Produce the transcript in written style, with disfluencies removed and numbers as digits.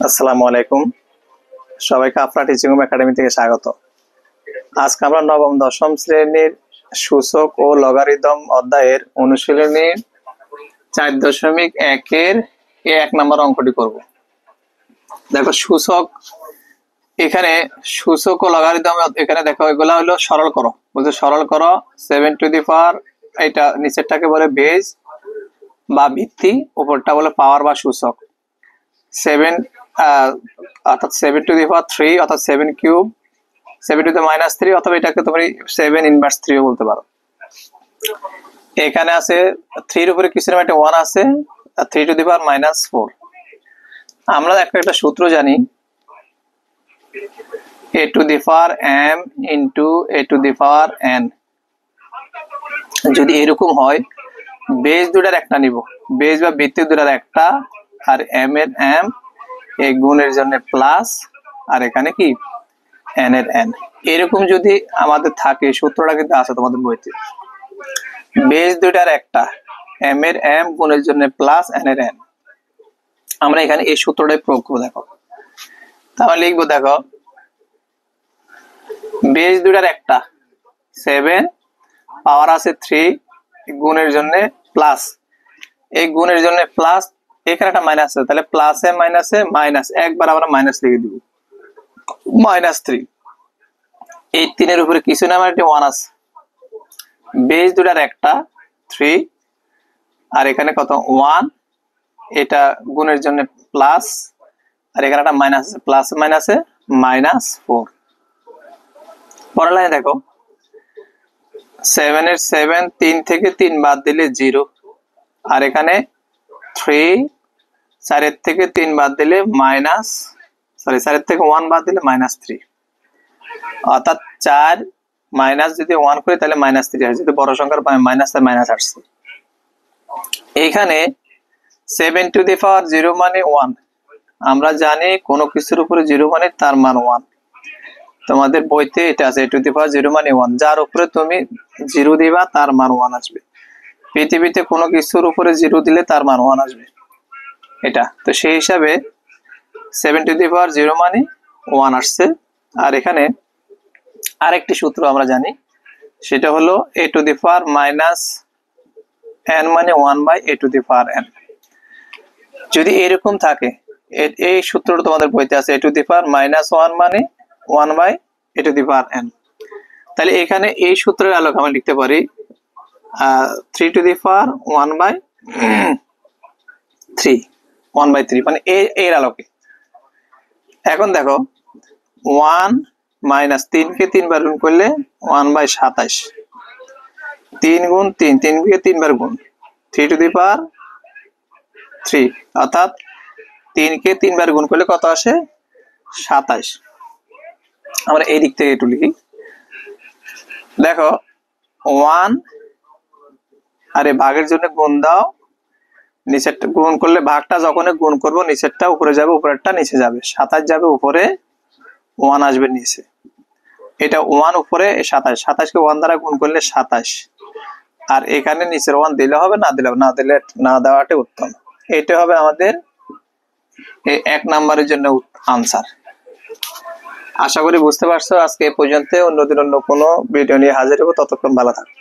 আসসালামু আলাইকুম, সবাইকে আপনার টিচিং হোম একাডেমি থেকে স্বাগত। আজকে আমরা নবম দশম শ্রেণীর সূচক ও লগারিদম অধ্যায়ের অনুশীলনীর 4.1-এর 1 নম্বর অঙ্কটি করব। দেখো সূচক, এখানে সূচক ও লগারিদম, এখানে দেখো এগুলা হলো সরল করো, বলতে সরল করো 7 টু দি পাওয়ার, এটা নিচেরটাকে বলে বেজ বা ভিত্তি, উপরটা বলে পাওয়ার বা সূচক। 7 অর্থাৎ 7 টু দি পাওয়ার 3 অর্থাৎ 7 কিউব, 7 টু দি মাইনাস 3 অথবা এটাকে তুমি 7 ইনভার্স 3 বলতে পারো। এখানে আছে 3 এর উপরে কিছু না একটা 1 আছে, 3 টু দি পাওয়ার মাইনাস 4। আমরা একটা সূত্র জানি, a to the power m into a to the power n। যদি এরকম হয়, বেজ দুটার একটা নিব, বেজ বা ভিত্তি দুটার একটা, আর m এর m, এই গুণের জন্য প্লাস, আর এখানে কি n এর n। এরকম যদি আমাদের থাকে, সূত্রটা কিন্তু আছে তোমাদের বইতে, বেজ দুটার একটা, m এর m গুণের জন্য প্লাস n এর n। আমরা এখানে এই সূত্রটাই প্রয়োগ করব। দেখো তাহলে লিখবো, দেখো বেজ দুটার একটা 7, পাওয়ার আছে 3, গুণের জন্য প্লাস, এই গুণের জন্য প্লাস, এখানে একটা মাইনাস আছে, তাহলে প্লাসে মাইনাসে মাইনাস, একবার আমরা মাইনাস লিখে দিব, মাইনাস 3। এই 3 এর উপরে কিছু না, আমার একটা 1 আছে, বেজ দুটার একটা 3, আর এখানে কত 1, এটা গুণের জন্য প্লাস, আর এখানে একটা মাইনাস আছে, প্লাস মাইনাসে মাইনাস 4। পরের লাইনে দেখো 7 এর 7, 3 থেকে 3 বাদ দিলে 0, আর এখানে 3, 4 এর থেকে 3 বাদ দিলে মাইনাস, 4 এর থেকে 1 বাদ দিলে মাইনাস 3, অর্থাৎ 4 মাইনাস যদি 1 করি তাহলে মাইনাস 3 আসে, যদি বড় সংখ্যার মাইনাস মাইনাস আসছে। এখানে 7 টু দি পাওয়ার 0 মানে 1, আমরা জানি কোনো কিছুর উপরে 0 মানে তার মান 1। তোমাদের বইতে এটা আছে, a টু দি পাওয়ার 0 মানে 1, যার উপরে তুমি 0 দিবা তার মান 1 আসবে। পৃথিবীতে কোনো কিছুর উপরে 0 দিলে তার মান 1 আসবে, এটা তো সেই হিসাবে 7 টু দি পাওয়ার 0 মানে 1 আসছে। আর এখানে আরেকটি সূত্র আমরা জানি, সেটা হলো a to the power minus n মানে 1 by a to the power n। যদি এরকম থাকে, এই সূত্রটা তোমাদের বইতে আছে, a to the power minus 1 মানে 1 by a to the power n। তাহলে এখানে এই সূত্রের আলোকে আমরা লিখতে পারি 3 to the power 1 by 3, 1 by 3, মানে এর আলোকে। এখন দেখো 1 মাইনাস 3 কে 3 বার গুণ করলে 1 বাই 27, 3 গুণ 3, 3 কে 3 বার গুণ, 3 টু দি পাওয়ার 3, অর্থাৎ 3 কে 3 বার গুণ করলে কত আসে 27। আমরা এই দিক থেকে একটু লিখি, দেখো 1, আরে ভাগের জন্য গুণ দাও, নিচেরটা গুণ করলে, ভাগটা যখন গুণ করবো নিচেরটা উপরে যাবে, উপরেরটা নিচে যাবে, 27 যাবে উপরে, 1 আসবে নিচে, এটা 1 উপরে 27, 27 কে 1 দ্বারা গুণ করলে 27, আর এখানে নিচের 1 দিলে হবে, না দিলে না দেওয়াটাই উত্তম। এটা হবে আমাদের এই 1 নম্বরের জন্য আনসার। আশা করি বুঝতে পারছো। আজকে এই পর্যন্ত, অন্যদিন অন্য কোনো ভিডিও নিয়ে হাজির হবো, ততক্ষণ ভালো থাকো।